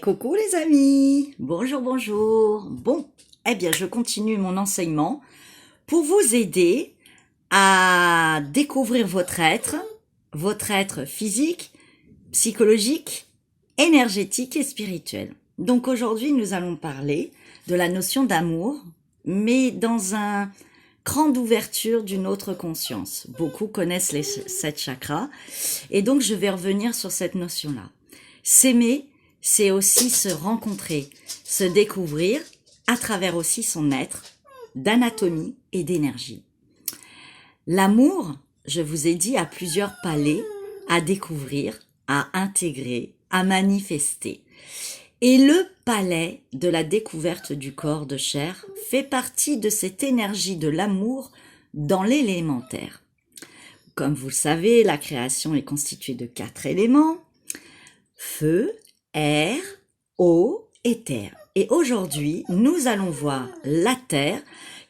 Coucou les amis, bonjour, bonjour. Bon, je continue mon enseignement pour vous aider à découvrir votre être physique, psychologique, énergétique et spirituel. Donc aujourd'hui, nous allons parler de la notion d'amour, mais dans un cran d'ouverture d'une autre conscience. Beaucoup connaissent les 7 chakras, et donc je vais revenir sur cette notion-là. S'aimer, c'est aussi se rencontrer, se découvrir à travers aussi son être d'anatomie et d'énergie. L'amour, je vous ai dit, a plusieurs palais à découvrir, à intégrer, à manifester. Et le palais de la découverte du corps de chair fait partie de cette énergie de l'amour dans l'élémentaire. Comme vous le savez, la création est constituée de 4 éléments: feu, air, eau et terre. Et aujourd'hui, nous allons voir la terre,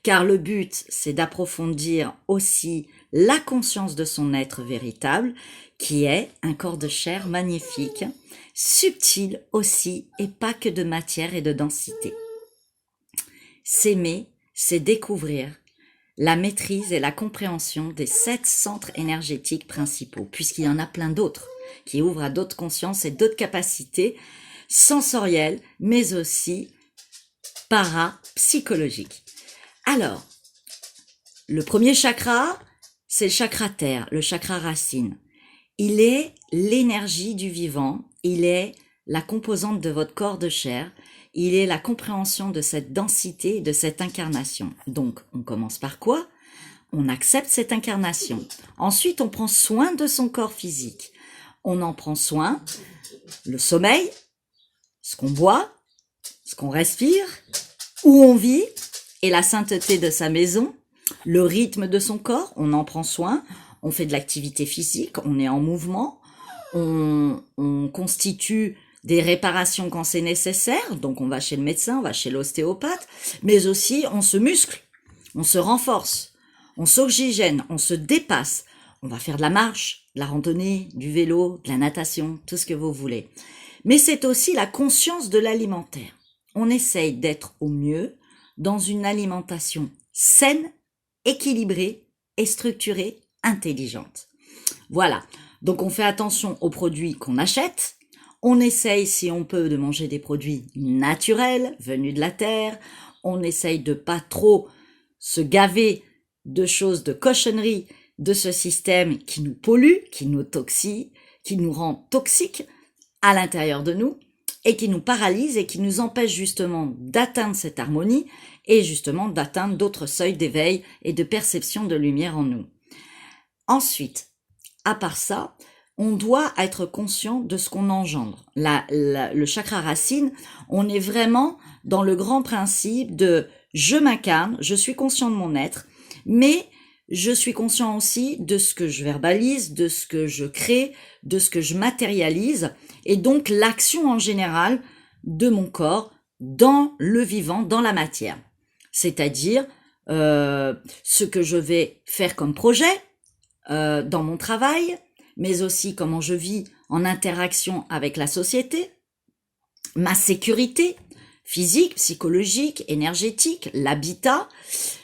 car le but, c'est d'approfondir aussi la conscience de son être véritable, qui est un corps de chair magnifique, subtil aussi, et pas que de matière et de densité. S'aimer, c'est découvrir la maîtrise et la compréhension des 7 centres énergétiques principaux, puisqu'il y en a plein d'autres, qui ouvrent à d'autres consciences et d'autres capacités sensorielles, mais aussi parapsychologiques. Alors, le premier chakra, c'est le chakra terre, le chakra racine. Il est l'énergie du vivant, il est la composante de votre corps de chair, il est la compréhension de cette densité, de cette incarnation. Donc, on commence par quoi? On accepte cette incarnation. Ensuite, on prend soin de son corps physique. On en prend soin, le sommeil, ce qu'on boit, ce qu'on respire, où on vit, et la sainteté de sa maison, le rythme de son corps, on en prend soin, on fait de l'activité physique, on est en mouvement, on constitue des réparations quand c'est nécessaire, donc on va chez le médecin, on va chez l'ostéopathe, mais aussi on se muscle, on se renforce, on s'oxygène, on se dépasse, on va faire de la marche, de la randonnée, du vélo, de la natation, tout ce que vous voulez. Mais c'est aussi la conscience de l'alimentaire. On essaye d'être au mieux dans une alimentation saine, équilibrée et structurée, intelligente. Voilà, donc on fait attention aux produits qu'on achète. On essaye, si on peut, de manger des produits naturels, venus de la terre. On essaye de pas trop se gaver de choses, de cochonneries de ce système qui nous pollue, qui nous toxie, qui nous rend toxiques à l'intérieur de nous et qui nous paralyse et qui nous empêche justement d'atteindre cette harmonie et justement d'atteindre d'autres seuils d'éveil et de perception de lumière en nous. Ensuite, à part ça, on doit être conscient de ce qu'on engendre. Le chakra racine, on est vraiment dans le grand principe de je m'incarne, je suis conscient de mon être, mais je suis conscient aussi de ce que je verbalise, de ce que je crée, de ce que je matérialise, et donc l'action en général de mon corps dans le vivant, dans la matière. C'est-à-dire ce que je vais faire comme projet dans mon travail, mais aussi comment je vis en interaction avec la société, ma sécurité physique, psychologique, énergétique, l'habitat.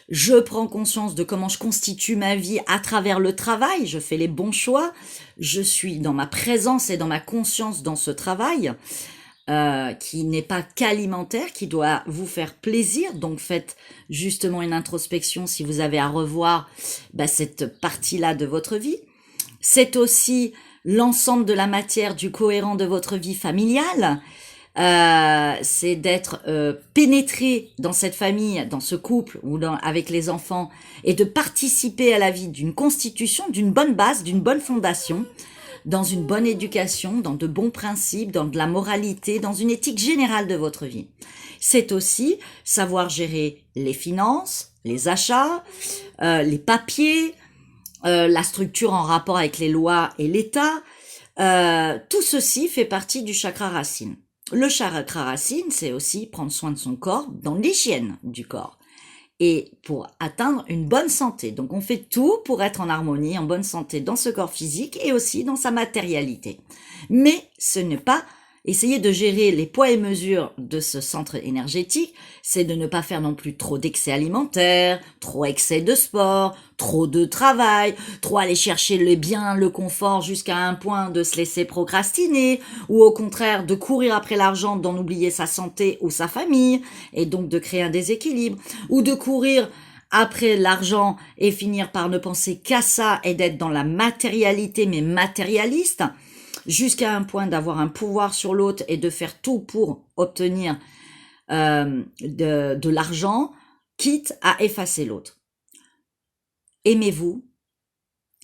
Je prends conscience de comment je constitue ma vie à travers le travail, je fais les bons choix, je suis dans ma présence et dans ma conscience dans ce travail, qui n'est pas qu'alimentaire, qui doit vous faire plaisir. Donc faites justement une introspection si vous avez à revoir cette partie-là de votre vie. C'est aussi l'ensemble de la matière du cohérent de votre vie familiale. C'est d'être pénétré dans cette famille, dans ce couple ou avec les enfants, et de participer à la vie d'une constitution, d'une bonne base, d'une bonne fondation, dans une bonne éducation, dans de bons principes, dans de la moralité, dans une éthique générale de votre vie. C'est aussi savoir gérer les finances, les achats, les papiers, la structure en rapport avec les lois et l'État. Tout ceci fait partie du chakra racine. Le chakra racine, c'est aussi prendre soin de son corps dans l'hygiène du corps et pour atteindre une bonne santé. Donc on fait tout pour être en harmonie, en bonne santé dans ce corps physique et aussi dans sa matérialité. Mais ce n'est pas essayer de gérer les poids et mesures de ce centre énergétique, c'est de ne pas faire non plus trop d'excès alimentaires, trop excès de sport, trop de travail, trop aller chercher le bien, le confort jusqu'à un point de se laisser procrastiner, ou au contraire de courir après l'argent, d'en oublier sa santé ou sa famille, et donc de créer un déséquilibre, ou de courir après l'argent et finir par ne penser qu'à ça et d'être dans la matérialité mais matérialiste, jusqu'à un point d'avoir un pouvoir sur l'autre et de faire tout pour obtenir de l'argent, quitte à effacer l'autre. Aimez-vous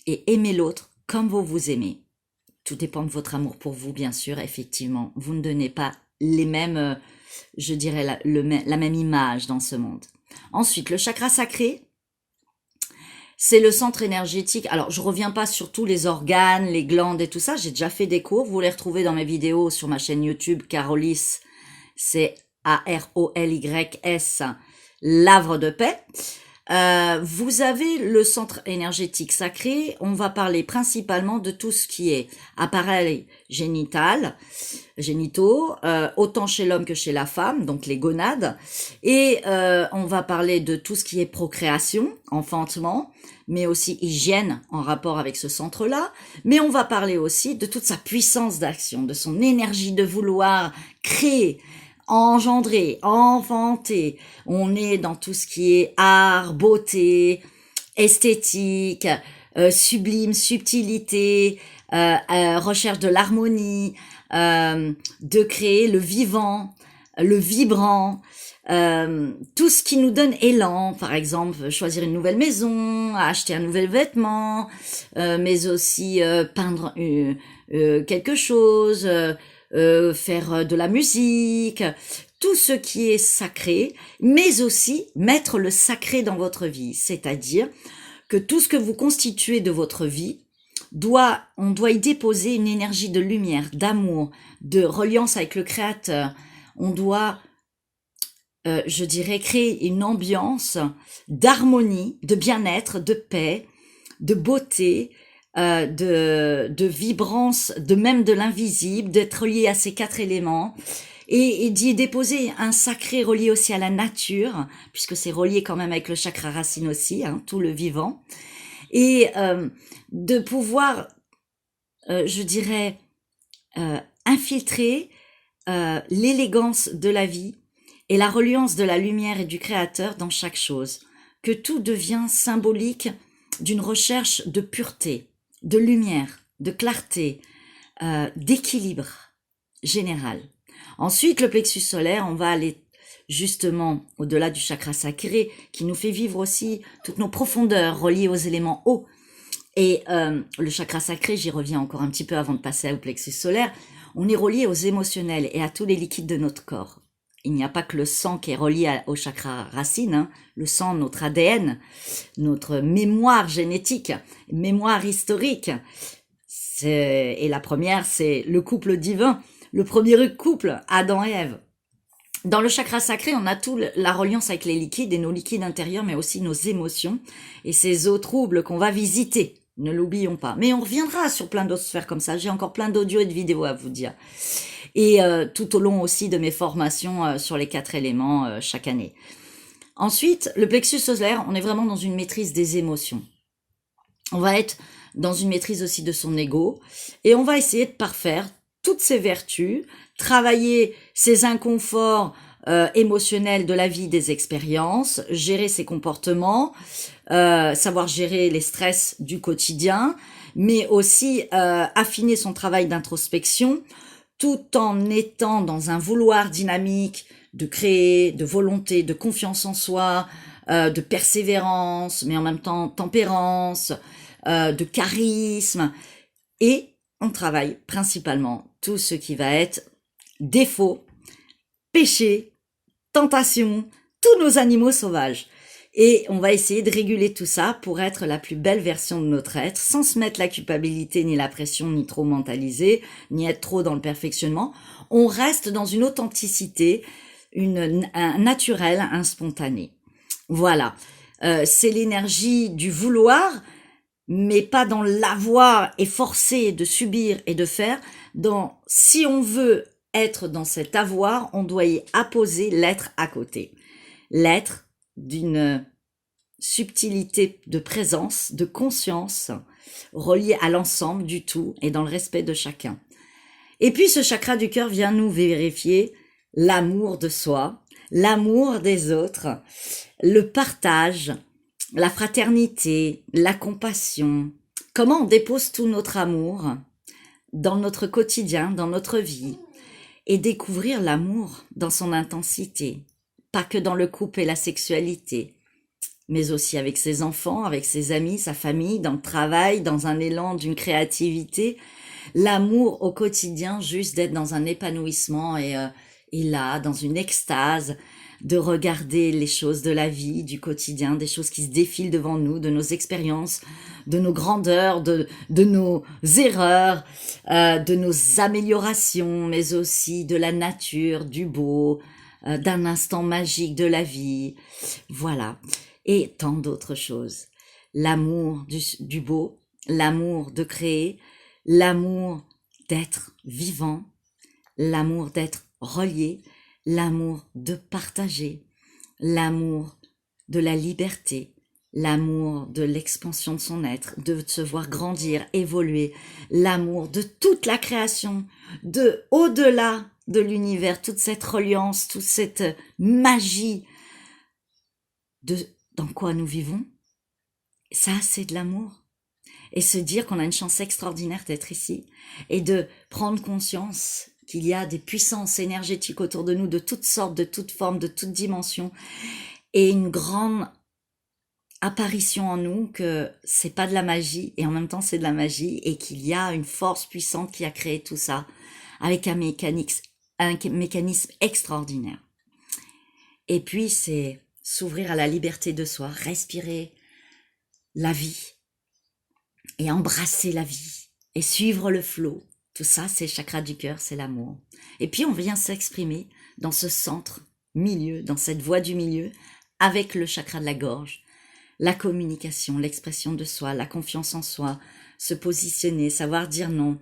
et aimez l'autre comme vous vous aimez. Tout dépend de votre amour pour vous, bien sûr, effectivement. Vous ne donnez pas les mêmes, je dirais, la même image dans ce monde. Ensuite, le chakra sacré, c'est le centre énergétique. Alors, je reviens pas sur tous les organes, les glandes et tout ça. J'ai déjà fait des cours. Vous les retrouvez dans mes vidéos sur ma chaîne YouTube, Carolys, c'est AROLYS, l'Havre de paix. Vous avez le centre énergétique sacré. On va parler principalement de tout ce qui est appareil génitaux, autant chez l'homme que chez la femme, donc les gonades. Et on va parler de tout ce qui est procréation, enfantement, mais aussi hygiène en rapport avec ce centre-là. Mais on va parler aussi de toute sa puissance d'action, de son énergie de vouloir créer, engendrer, enfanter. On est dans tout ce qui est art, beauté, esthétique, sublime, subtilité, recherche de l'harmonie, de créer le vivant, le vibrant, tout ce qui nous donne élan, par exemple choisir une nouvelle maison, acheter un nouvel vêtement, mais aussi peindre quelque chose, faire de la musique, tout ce qui est sacré, mais aussi mettre le sacré dans votre vie, c'est-à-dire que tout ce que vous constituez de votre vie, on doit y déposer une énergie de lumière, d'amour, de reliance avec le Créateur. On doit, je dirais, créer une ambiance d'harmonie, de bien-être, de paix, de beauté, de vibrance, de même de l'invisible, d'être lié à ces 4 éléments et d'y déposer un sacré relié aussi à la nature, puisque c'est relié quand même avec le chakra racine aussi, hein, tout le vivant, et de pouvoir, je dirais, infiltrer l'élégance de la vie et la reliance de la lumière et du Créateur dans chaque chose, que tout devient symbolique d'une recherche de pureté, de lumière, de clarté, d'équilibre général. Ensuite, le plexus solaire, on va aller justement au-delà du chakra sacré qui nous fait vivre aussi toutes nos profondeurs reliées aux éléments eau. Et le chakra sacré, j'y reviens encore un petit peu avant de passer au plexus solaire, on est relié aux émotionnels et à tous les liquides de notre corps. Il n'y a pas que le sang qui est relié au chakra racine, hein. Le sang, notre ADN, notre mémoire génétique, mémoire historique. Et la première, c'est le couple divin, le premier couple, Adam et Ève. Dans le chakra sacré, on a tout la reliance avec les liquides et nos liquides intérieurs, mais aussi nos émotions et ces eaux troubles qu'on va visiter. Ne l'oublions pas. Mais on reviendra sur plein d'autres sphères comme ça. J'ai encore plein d'audios et de vidéos à vous dire. Et tout au long aussi de mes formations sur les 4 éléments chaque année. Ensuite, le plexus solaire, on est vraiment dans une maîtrise des émotions. On va être dans une maîtrise aussi de son ego et on va essayer de parfaire toutes ses vertus, travailler ses inconforts émotionnels de la vie, des expériences, gérer ses comportements, savoir gérer les stress du quotidien, mais aussi affiner son travail d'introspection, tout en étant dans un vouloir dynamique de créer, de volonté, de confiance en soi, de persévérance, mais en même temps tempérance, de charisme. Et on travaille principalement tout ce qui va être défaut, péché, tentation, tous nos animaux sauvages. Et on va essayer de réguler tout ça pour être la plus belle version de notre être, sans se mettre la culpabilité, ni la pression, ni trop mentaliser, ni être trop dans le perfectionnement. On reste dans une authenticité, un naturel, un spontané. Voilà. C'est l'énergie du vouloir, mais pas dans l'avoir et forcer de subir et de faire. Si on veut être dans cet avoir, on doit y apposer l'être à côté. L'être d'une subtilité de présence, de conscience, reliée à l'ensemble du tout et dans le respect de chacun. Et puis ce chakra du cœur vient nous vérifier l'amour de soi, l'amour des autres, le partage, la fraternité, la compassion. Comment on dépose tout notre amour dans notre quotidien, dans notre vie, et découvrir l'amour dans son intensité, pas que dans le couple et la sexualité, mais aussi avec ses enfants, avec ses amis, sa famille, dans le travail, dans un élan d'une créativité, l'amour au quotidien, juste d'être dans un épanouissement et là, dans une extase, de regarder les choses de la vie, du quotidien, des choses qui se défilent devant nous, de nos expériences, de nos grandeurs, de nos erreurs, de nos améliorations, mais aussi de la nature, du beau, d'un instant magique de la vie. Voilà. Et tant d'autres choses. L'amour du beau, l'amour de créer, l'amour d'être vivant, l'amour d'être relié, l'amour de partager, l'amour de la liberté, l'amour de l'expansion de son être, de se voir grandir, évoluer, l'amour de toute la création, de au-delà de l'univers, toute cette reliance, toute cette magie de dans quoi nous vivons. Ça, c'est de l'amour. Et se dire qu'on a une chance extraordinaire d'être ici et de prendre conscience qu'il y a des puissances énergétiques autour de nous de toutes sortes, de toutes formes, de toutes dimensions et une grande apparition en nous que c'est pas de la magie et en même temps c'est de la magie et qu'il y a une force puissante qui a créé tout ça avec un mécanisme extraordinaire. Et puis c'est s'ouvrir à la liberté de soi, respirer la vie et embrasser la vie et suivre le flot. Tout ça, c'est le chakra du cœur, c'est l'amour. Et puis, on vient s'exprimer dans ce centre milieu, dans cette voie du milieu, avec le chakra de la gorge, la communication, l'expression de soi, la confiance en soi, se positionner, savoir dire non,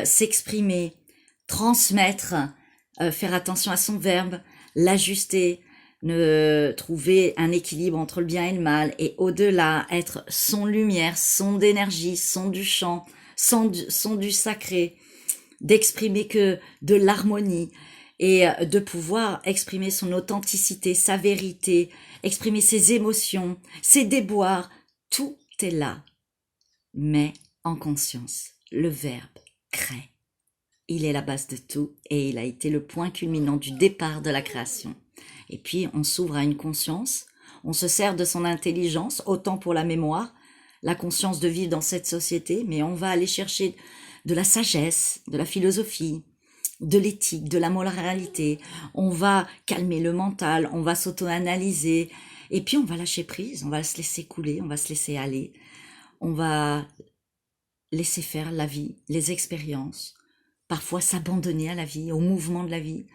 s'exprimer, transmettre, faire attention à son verbe, l'ajuster, trouver un équilibre entre le bien et le mal, et au-delà, être son lumière, son d'énergie, son du chant, son du sacré, d'exprimer que de l'harmonie, et de pouvoir exprimer son authenticité, sa vérité, exprimer ses émotions, ses déboires, tout est là, mais en conscience. Le verbe crée. Il est la base de tout et il a été le point culminant du départ de la création. Et puis, on s'ouvre à une conscience, on se sert de son intelligence, autant pour la mémoire, la conscience de vivre dans cette société, mais on va aller chercher de la sagesse, de la philosophie, de l'éthique, de la moralité. On va calmer le mental, on va s'auto-analyser, et puis on va lâcher prise, on va se laisser couler, on va se laisser aller, on va laisser faire la vie, les expériences, parfois s'abandonner à la vie, au mouvement de la vie.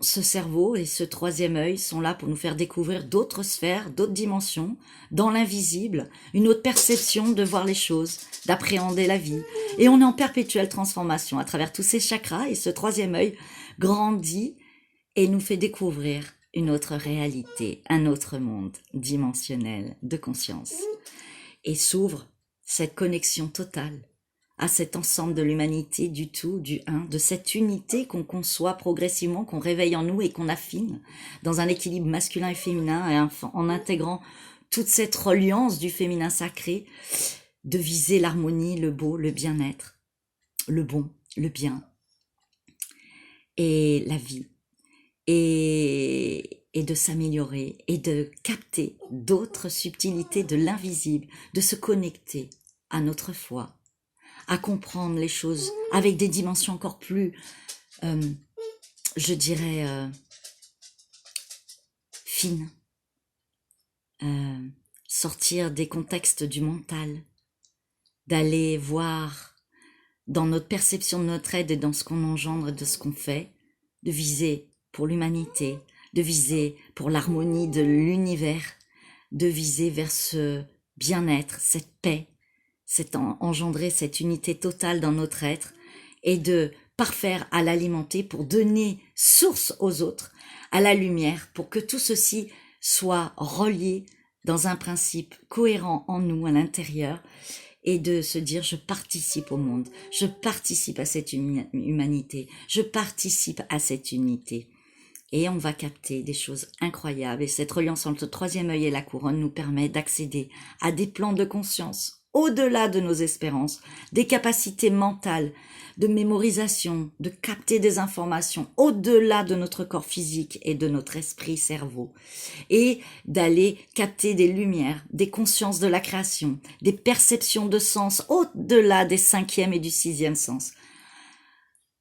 Ce cerveau et ce troisième œil sont là pour nous faire découvrir d'autres sphères, d'autres dimensions, dans l'invisible, une autre perception de voir les choses, d'appréhender la vie. Et on est en perpétuelle transformation à travers tous ces chakras et ce troisième œil grandit et nous fait découvrir une autre réalité, un autre monde dimensionnel de conscience. Et s'ouvre cette connexion totale à cet ensemble de l'humanité, du tout, du un, de cette unité qu'on conçoit progressivement, qu'on réveille en nous et qu'on affine dans un équilibre masculin et féminin, et en intégrant toute cette reliance du féminin sacré, de viser l'harmonie, le beau, le bien-être, le bon, le bien, et la vie, et de s'améliorer, et de capter d'autres subtilités de l'invisible, de se connecter à notre foi, à comprendre les choses avec des dimensions encore plus, je dirais, fines. Sortir des contextes du mental, d'aller voir dans notre perception de notre aide et dans ce qu'on engendre et de ce qu'on fait, de viser pour l'humanité, de viser pour l'harmonie de l'univers, de viser vers ce bien-être, cette paix, engendrer cette unité totale dans notre être et de parfaire à l'alimenter pour donner source aux autres, à la lumière, pour que tout ceci soit relié dans un principe cohérent en nous, à l'intérieur, et de se dire je participe au monde, je participe à cette humanité, je participe à cette unité. Et on va capter des choses incroyables. Et cette reliance entre le troisième œil et la couronne nous permet d'accéder à des plans de conscience au-delà de nos espérances, des capacités mentales, de mémorisation, de capter des informations au-delà de notre corps physique et de notre esprit-cerveau, et d'aller capter des lumières, des consciences de la création, des perceptions de sens au-delà des 5e et du 6e sens.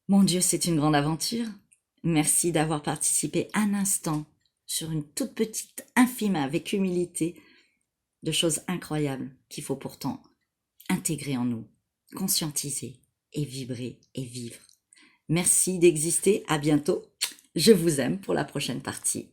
Mon Dieu, c'est une grande aventure. Merci d'avoir participé un instant sur une toute petite, infime, avec humilité, de choses incroyables qu'il faut pourtant intégrer en nous, conscientiser et vibrer et vivre. Merci d'exister, à bientôt. Je vous aime pour la prochaine partie.